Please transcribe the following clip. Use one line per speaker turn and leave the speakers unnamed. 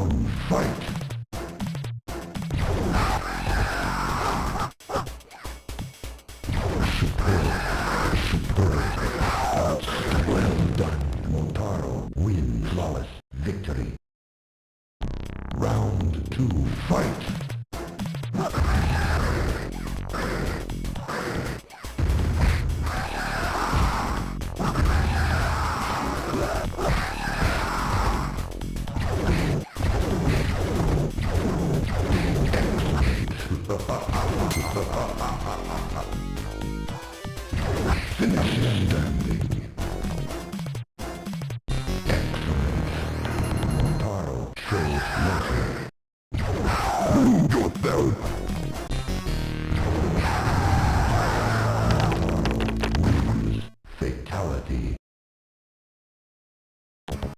one, fight! Superb. Well done. Montaro wins flawless victory. Round 2, fight!